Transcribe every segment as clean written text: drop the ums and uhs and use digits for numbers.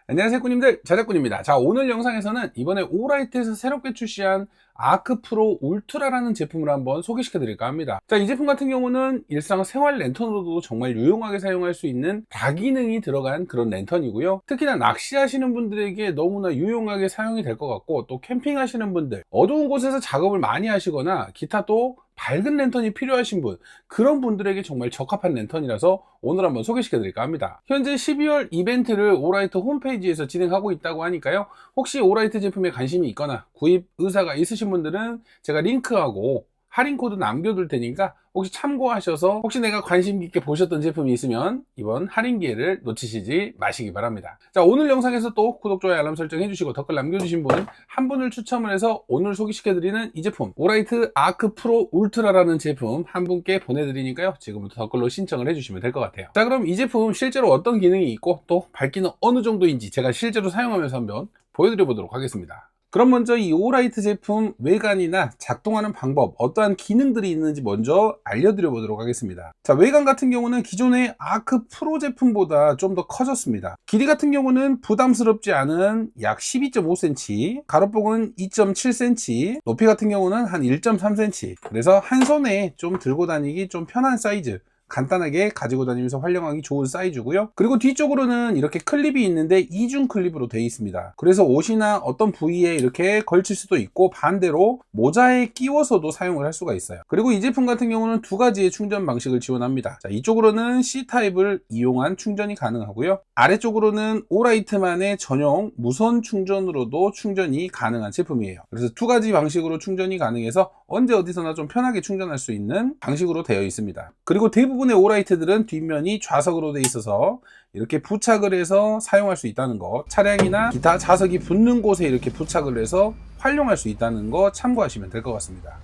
안녕하세요 꾸님들, 자작꾼입니다. 자, 오늘 영상에서는 이번에 오라이트에서 새롭게 출시한 아크 프로 울트라라는 제품을 한번 소개시켜 드릴까 합니다. 자, 이 제품 같은 경우는 일상생활 랜턴으로도 정말 유용하게 사용할 수 있는 다기능이 들어간 그런 랜턴이고요. 특히나 낚시하시는 분들에게 너무나 유용하게 사용이 될 것 같고, 또 캠핑하시는 분들, 어두운 곳에서 작업을 많이 하시거나 기타 또 밝은 랜턴이 필요하신 분, 그런 분들에게 정말 적합한 랜턴이라서 오늘 한번 소개시켜 드릴까 합니다. 현재 12월 이벤트를 오라이트 홈페이지에서 진행하고 있다고 하니까요, 혹시 오라이트 제품에 관심이 있거나 구입 의사가 있으신 분들은 제가 링크하고 할인 코드 남겨둘 테니까 혹시 참고하셔서 혹시 내가 관심 있게 보셨던 제품이 있으면 이번 할인 기회를 놓치시지 마시기 바랍니다. 자, 오늘 영상에서 또 구독, 좋아요, 알람 설정 해주시고 댓글 남겨주신 분 한 분을 추첨을 해서 오늘 소개시켜드리는 이 제품 오라이트 아크 프로 울트라라는 제품 한 분께 보내드리니까요, 지금부터 댓글로 신청을 해주시면 될 것 같아요. 자, 그럼 이 제품 실제로 어떤 기능이 있고 또 밝기는 어느 정도인지 제가 실제로 사용하면서 한번 보여드려 보도록 하겠습니다. 그럼 먼저 이 오라이트 제품 외관이나 작동하는 방법, 어떠한 기능들이 있는지 먼저 알려드려 보도록 하겠습니다. 자, 외관 같은 경우는 기존의 아크 프로 제품보다 좀 더 커졌습니다. 길이 같은 경우는 부담스럽지 않은 약 12.5cm, 가로폭은 2.7cm, 높이 같은 경우는 한 1.3cm, 그래서 한 손에 좀 들고 다니기 좀 편한 사이즈, 간단하게 가지고 다니면서 활용하기 좋은 사이즈고요. 그리고 뒤쪽으로는 이렇게 클립이 있는데 이중 클립으로 되어 있습니다. 그래서 옷이나 어떤 부위에 이렇게 걸칠 수도 있고, 반대로 모자에 끼워서도 사용을 할 수가 있어요. 그리고 이 제품 같은 경우는 두 가지의 충전 방식을 지원합니다. 자, 이쪽으로는 C타입을 이용한 충전이 가능하고요, 아래쪽으로는 오라이트만의 전용 무선 충전으로도 충전이 가능한 제품이에요. 그래서 두 가지 방식으로 충전이 가능해서 언제 어디서나 좀 편하게 충전할 수 있는 방식으로 되어 있습니다. 그리고 대부분의 오라이트들은 뒷면이 좌석으로 되어 있어서 이렇게 부착을 해서 사용할 수 있다는 거, 차량이나 기타 자석이 붙는 곳에 이렇게 부착을 해서 활용할 수 있다는 거 참고하시면 될 것 같습니다.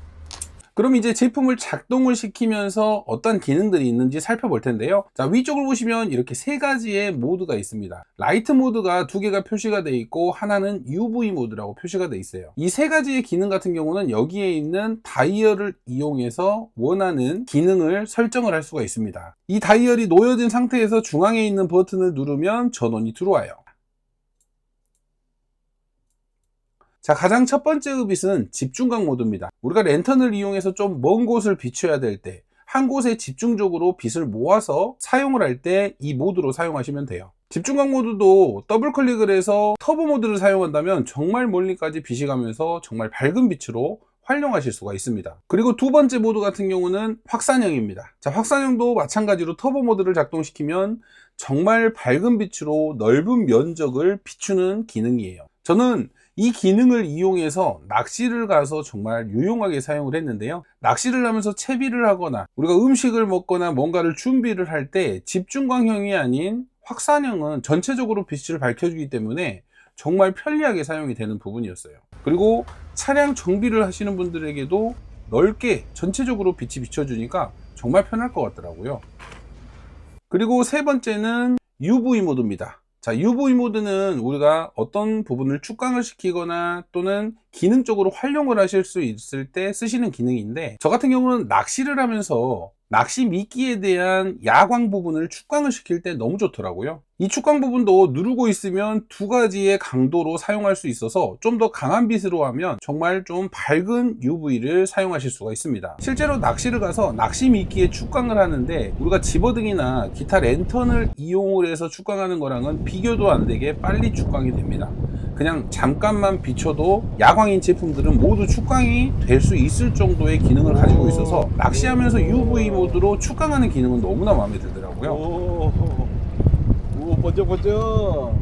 그럼 이제 제품을 작동을 시키면서 어떤 기능들이 있는지 살펴볼 텐데요. 자, 위쪽을 보시면 이렇게 세 가지의 모드가 있습니다. 라이트 모드가 두 개가 표시가 되어 있고, 하나는 UV 모드라고 표시가 되어 있어요. 이 세 가지의 기능 같은 경우는 여기에 있는 다이얼을 이용해서 원하는 기능을 설정을 할 수가 있습니다. 이 다이얼이 놓여진 상태에서 중앙에 있는 버튼을 누르면 전원이 들어와요. 자, 가장 첫 번째 읍잇은 집중각 모드입니다. 우리가 랜턴을 이용해서 좀 먼 곳을 비춰야 될 때, 한 곳에 집중적으로 빛을 모아서 사용을 할 때 이 모드로 사용하시면 돼요. 집중각 모드도 더블 클릭을 해서 터보 모드를 사용한다면 정말 멀리까지 빛이 가면서 정말 밝은 빛으로 활용하실 수가 있습니다. 그리고 두 번째 모드 같은 경우는 확산형입니다. 자, 확산형도 마찬가지로 터보 모드를 작동시키면 정말 밝은 빛으로 넓은 면적을 비추는 기능이에요. 저는 이 기능을 이용해서 낚시를 가서 정말 유용하게 사용을 했는데요. 낚시를 하면서 채비를 하거나 우리가 음식을 먹거나 뭔가를 준비를 할 때 집중광형이 아닌 확산형은 전체적으로 빛을 밝혀주기 때문에 정말 편리하게 사용이 되는 부분이었어요. 그리고 차량 정비를 하시는 분들에게도 넓게 전체적으로 빛이 비춰주니까 정말 편할 것 같더라고요. 그리고 세 번째는 UV 모드입니다. 자, UV 모드는 우리가 어떤 부분을 축광을 시키거나 또는 기능적으로 활용을 하실 수 있을 때 쓰시는 기능인데, 저 같은 경우는 낚시를 하면서 낚시 미끼에 대한 야광 부분을 축광을 시킬 때 너무 좋더라고요. 이 축광 부분도 누르고 있으면 두 가지의 강도로 사용할 수 있어서 좀 더 강한 빛으로 하면 정말 좀 밝은 UV를 사용하실 수가 있습니다. 실제로 낚시를 가서 낚시 미끼에 축광을 하는데 우리가 집어등이나 기타 랜턴을 이용을 해서 축광하는 거랑은 비교도 안 되게 빨리 축광이 됩니다. 그냥 잠깐만 비춰도 야광인 제품들은 모두 축광이 될 수 있을 정도의 기능을 가지고 있어서 낚시하면서 UV 모드로 축광하는 기능은 너무나 마음에 들더라고요. 오, 번쩍번쩍.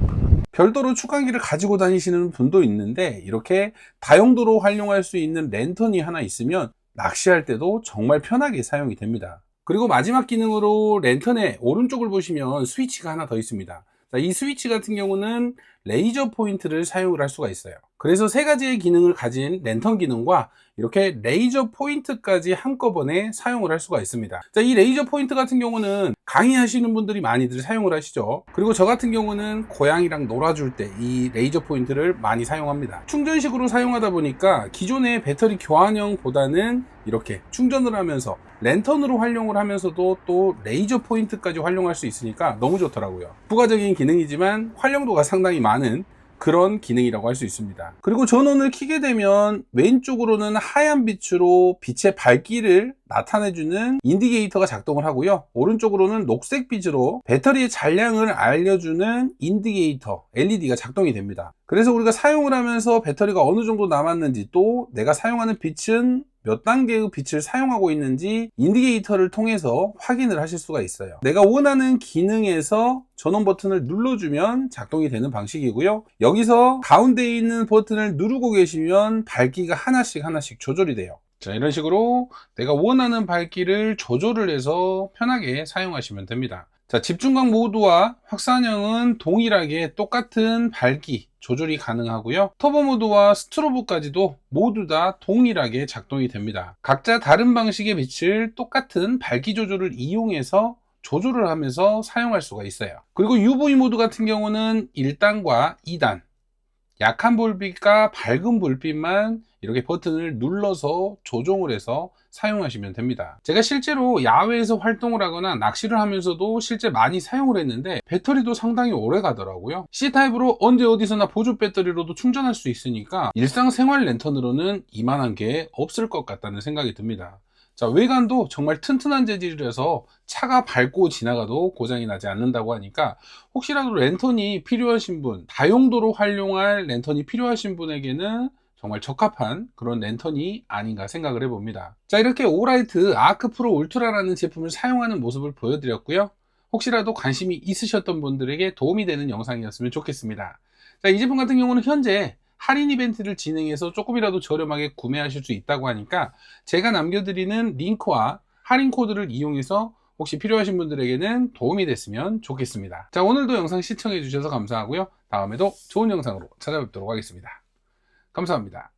별도로 축광기를 가지고 다니시는 분도 있는데, 이렇게 다용도로 활용할 수 있는 랜턴이 하나 있으면 낚시할 때도 정말 편하게 사용이 됩니다. 그리고 마지막 기능으로 랜턴의 오른쪽을 보시면 스위치가 하나 더 있습니다. 자, 이 스위치 같은 경우는 레이저 포인트를 사용을 할 수가 있어요. 그래서 세 가지의 기능을 가진 랜턴 기능과 이렇게 레이저 포인트까지 한꺼번에 사용을 할 수가 있습니다. 자, 이 레이저 포인트 같은 경우는 강의하시는 분들이 많이들 사용을 하시죠. 그리고 저 같은 경우는 고양이랑 놀아줄 때 이 레이저 포인트를 많이 사용합니다. 충전식으로 사용하다 보니까 기존의 배터리 교환형보다는 이렇게 충전을 하면서 랜턴으로 활용을 하면서도 또 레이저 포인트까지 활용할 수 있으니까 너무 좋더라고요. 부가적인 기능이지만 활용도가 상당히 많은 그런 기능이라고 할 수 있습니다. 그리고 전원을 켜게 되면 왼쪽으로는 하얀 빛으로 빛의 밝기를 나타내주는 인디게이터가 작동을 하고요. 오른쪽으로는 녹색 빛으로 배터리의 잔량을 알려주는 인디게이터 LED가 작동이 됩니다. 그래서 우리가 사용을 하면서 배터리가 어느 정도 남았는지, 또 내가 사용하는 빛은 몇 단계의 빛을 사용하고 있는지 인디게이터를 통해서 확인을 하실 수가 있어요. 내가 원하는 기능에서 전원 버튼을 눌러주면 작동이 되는 방식이고요. 여기서 가운데에 있는 버튼을 누르고 계시면 밝기가 하나씩 조절이 돼요. 자, 이런 식으로 내가 원하는 밝기를 조절을 해서 편하게 사용하시면 됩니다. 자, 집중광 모드와 확산형은 동일하게 똑같은 밝기 조절이 가능하고요. 터보 모드와 스트로보까지도 모두 다 동일하게 작동이 됩니다. 각자 다른 방식의 빛을 똑같은 밝기 조절을 이용해서 조절을 하면서 사용할 수가 있어요. 그리고 UV 모드 같은 경우는 1단과 2단, 약한 불빛과 밝은 불빛만 이렇게 버튼을 눌러서 조정을 해서 사용하시면 됩니다. 제가 실제로 야외에서 활동을 하거나 낚시를 하면서도 실제 많이 사용을 했는데 배터리도 상당히 오래 가더라고요. C타입으로 언제 어디서나 보조 배터리로도 충전할 수 있으니까 일상생활 랜턴으로는 이만한 게 없을 것 같다는 생각이 듭니다. 자, 외관도 정말 튼튼한 재질이라서 차가 밟고 지나가도 고장이 나지 않는다고 하니까 혹시라도 랜턴이 필요하신 분, 다용도로 활용할 랜턴이 필요하신 분에게는 정말 적합한 그런 랜턴이 아닌가 생각을 해봅니다. 자, 이렇게 오라이트 아크 프로 울트라라는 제품을 사용하는 모습을 보여드렸고요. 혹시라도 관심이 있으셨던 분들에게 도움이 되는 영상이었으면 좋겠습니다. 자, 이 제품 같은 경우는 현재 할인 이벤트를 진행해서 조금이라도 저렴하게 구매하실 수 있다고 하니까 제가 남겨드리는 링크와 할인 코드를 이용해서 혹시 필요하신 분들에게는 도움이 됐으면 좋겠습니다. 자, 오늘도 영상 시청해 주셔서 감사하고요. 다음에도 좋은 영상으로 찾아뵙도록 하겠습니다. 감사합니다.